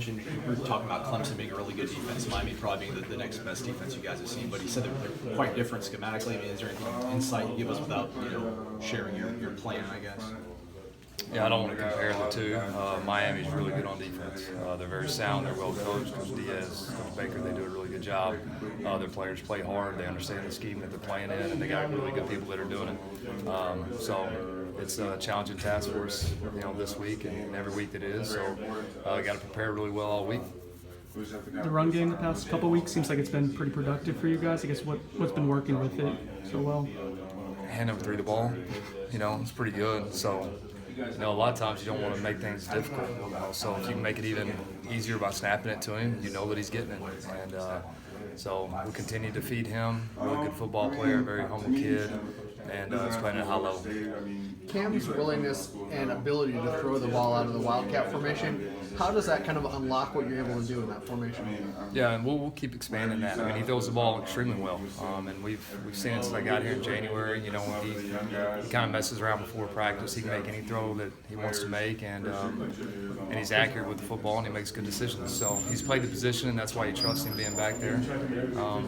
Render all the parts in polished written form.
mentioned, we were talking about Clemson being a really good defense, Miami probably being the next best defense you guys have seen, but he said they're quite different schematically. I mean, is there any insight you give us without, sharing your plan, I guess? Yeah, I don't want to compare the two. Miami's really good on defense. They're very sound. They're well coached. Coach Diaz, Coach Baker, they do a really good job. Their players play hard. They understand the scheme that they're playing in, and they got really good people that are doing it. So it's a challenging task for us, this week and every week that is. So got to prepare really well all week. The run game the past couple of weeks seems like it's been pretty productive for you guys. I guess what's been working with it so well? Hand number 3 the ball, it's pretty good. So. A lot of times you don't want to make things difficult. So if you can make it even easier by snapping it to him, you know that he's getting it. And so we continue to feed him. Really good football player, very humble kid, and he's playing at a high level. Cam's willingness and ability to throw the ball out of the Wildcat formation, how does that kind of unlock what you're able to do in that formation? Yeah, and we'll keep expanding that. I mean, he throws the ball extremely well, and we've seen it since I got here in January. He kind of messes around before practice. He can make any throw that he wants to make, and he's accurate with the football, and he makes good decisions. So he's played the position, and that's why you trust him being back there.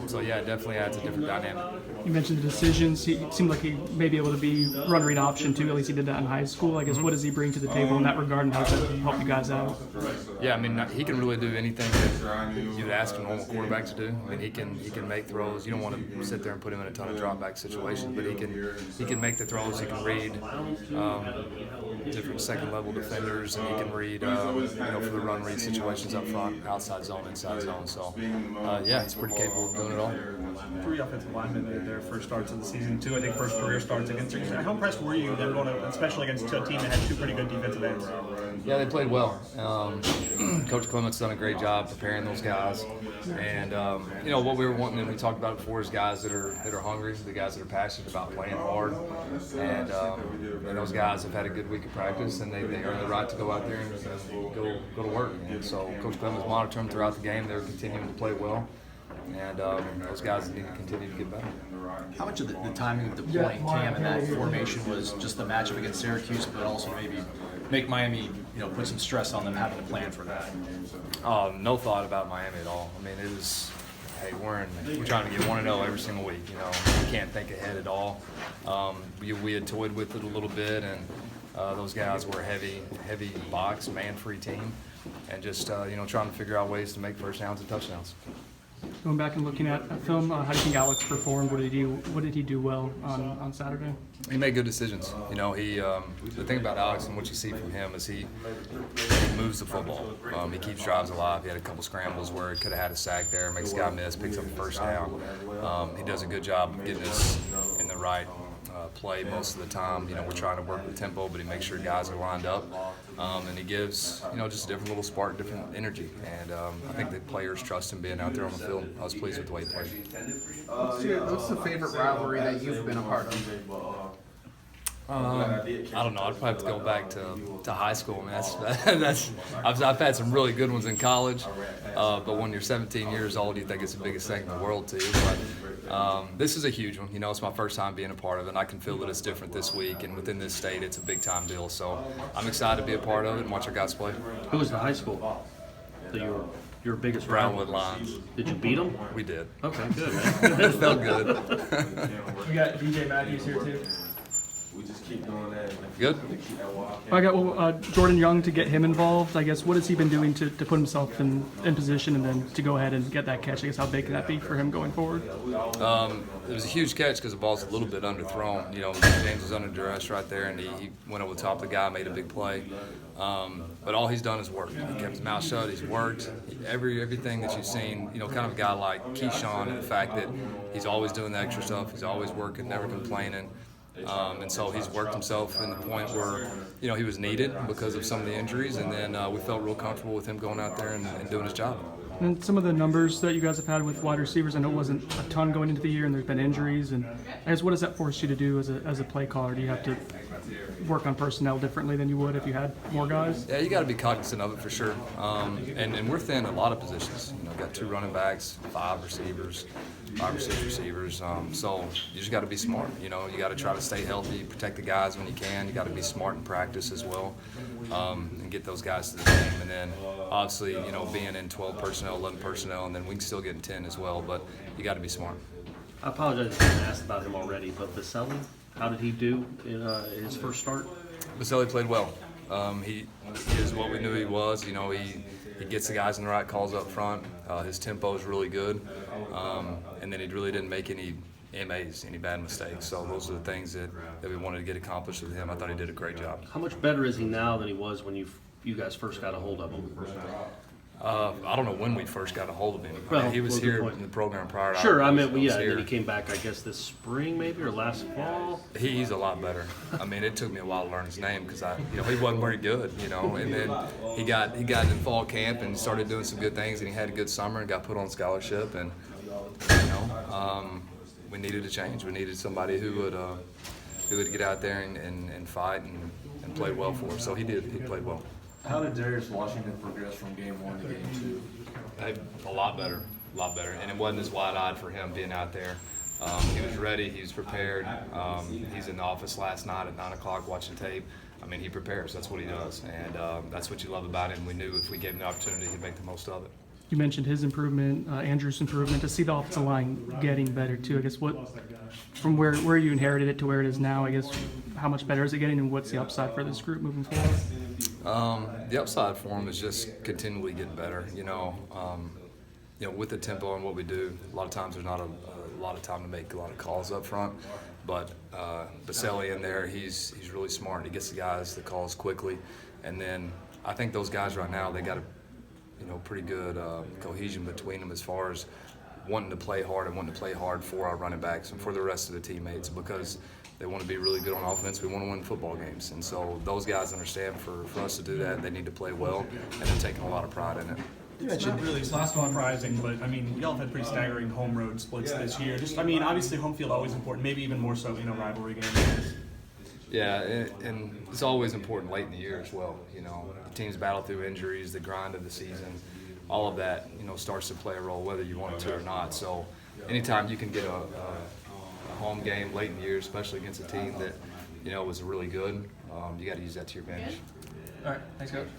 So yeah, it definitely adds a different dynamic. You mentioned the decisions. He seemed like he may be able to be run read option too. At least he did that in high school. I guess what does he bring to the table in that regard, and how does that help you guys out? Yeah, I mean, he can really do anything that you'd ask a normal quarterback to do. I mean, he can make throws. You don't want to sit there and put him in a ton of drop back situations, but he can make the throws. He can read different second level defenders, and he can read for the run read situations up front, outside zone, inside zone. So yeah, he's pretty capable of doing it all. 3 offensive linemen made their first starts of the season, 2 I think first career starts against. How impressed were you them going to, especially against a team that had 2 pretty good defensive ends? Yeah, they played well. Coach Clement's done a great job preparing those guys, and what we were wanting, and we talked about it before, is guys that are hungry, the guys that are passionate about playing hard, and those guys have had a good week of practice, and they earned the right to go out there and go to work. And so Coach Clement's monitoring them throughout the game. They're continuing to play well, and those guys need to continue to get better. How much of the timing of deploying Cam in that formation was just the matchup against Syracuse, but also maybe make Miami, put some stress on them having to plan for that? No thought about Miami at all. I mean, it was, hey, we're trying to get 1-0 every single week. We can't think ahead at all. We had toyed with it a little bit, and those guys were a heavy box, man-free team, and just trying to figure out ways to make first downs and touchdowns. Going back and looking at film, how do you think Alex performed? What did he do well on Saturday? He made good decisions. The thing about Alex and what you see from him is he moves the football. He keeps drives alive. He had a couple scrambles where he could have had a sack there, makes a guy miss, picks up a first down. He does a good job of getting us in the right play most of the time. We're trying to work with tempo, but he makes sure guys are lined up, and he gives just a different little spark, different energy. And I think the players trust him being out there on the field. I was pleased with the way he played. What's the favorite rivalry that you've been a part of? I don't know. I'd probably have to go back to high school. I've had some really good ones in college, but when you're 17 years old, you think it's the biggest thing in the world to you. But this is a huge one. It's my first time being a part of it, and I can feel that it's different this week. And within this state, it's a big-time deal. So I'm excited to be a part of it and watch our guys play. Who was the high school that your biggest Brownwood rival? Lions. Did you beat them? We did. Okay, good, man. It felt good. We got DJ Matthews here too. We just keep doing that. Good. I got Jordan Young to get him involved. I guess what has he been doing to put himself in position and then to go ahead and get that catch? I guess how big can that be for him going forward? It was a huge catch because the ball's a little bit underthrown. James was under duress right there, and he went over the top of the guy, made a big play. But all he's done is work. He kept his mouth shut. He's worked. Everything that you've seen, kind of a guy like Keyshawn, and the fact that he's always doing the extra stuff. He's always working, never complaining. And so he's worked himself in the point where, he was needed because of some of the injuries, and then we felt real comfortable with him going out there and doing his job. And some of the numbers that you guys have had with wide receivers, I know it wasn't a ton going into the year, and there's been injuries. And I guess what does that force you to do as a play caller? Do you have to work on personnel differently than you would if you had more guys? Yeah, you got to be cognizant of it for sure. And we're thin in a lot of positions. Got 2 running backs, 5 receivers, 5 or 6 receivers. So you just got to be smart. You got to try to stay healthy, protect the guys when you can. You got to be smart in practice as well. and get those guys to the game. And then obviously, you know, being in 12 personnel, 11 personnel, and then we can still get in 10 as well. But you got to be smart. I apologize if I asked about him already, but Baselli, how did he do in his first start? Baselli played well. He is what we knew he was. You know, he gets the guys in the right calls up front. His tempo is really good, and then he really didn't make any MAs, any bad mistakes. So those are the things that we wanted to get accomplished with him. I thought he did a great job. How much better is he now than he was when you guys first got a hold of him? I don't know when we first got a hold of him. Well, he was well, good here point. in the program prior to Sure, I I was meant, well, yeah, and here. then he came back, I guess, this spring maybe, or last fall? He's a lot better. I mean, it took me a while to learn his name because he wasn't very good, you know. And then he got in fall camp and started doing some good things, and he had a good summer and got put on scholarship. And you know, we needed a change. We needed somebody who would get out there and fight and play well for us. So he did. He played well. How did Darius Washington progress from game 1 to game 2? A lot better, and it wasn't as wide-eyed for him being out there. He was ready, he was prepared. He's in the office last night at 9 o'clock watching tape. I mean, he prepares, that's what he does, and that's what you love about him. We knew if we gave him the opportunity, he'd make the most of it. You mentioned his improvement, Andrew's improvement. To see the offensive line getting better too, I guess from where you inherited it to where it is now, I guess how much better is it getting, and what's the upside for this group moving forward? The upside for him is just continually getting better. You know, with the tempo and what we do, a lot of times there's not a lot of time to make a lot of calls up front. But Baselli in there, he's really smart. He gets the guys the calls quickly, and then I think those guys right now, they got a pretty good cohesion between them as far as wanting to play hard and wanting to play hard for our running backs and for the rest of the teammates, because they want to be really good on offense. We want to win football games. And so those guys understand for us to do that, they need to play well, and they're taking a lot of pride in it. It's not really surprising, but I mean, y'all have had pretty staggering home road splits this year. Just, I mean, obviously home field always important, maybe even more so in a rivalry game. Yeah, and it's always important late in the year as well. You know, teams battle through injuries, the grind of the season, all of that, starts to play a role whether you want it to or not. So anytime you can get a home game late in the year, especially against a team that, was really good, you got to use that to your advantage. All right, thanks, Coach.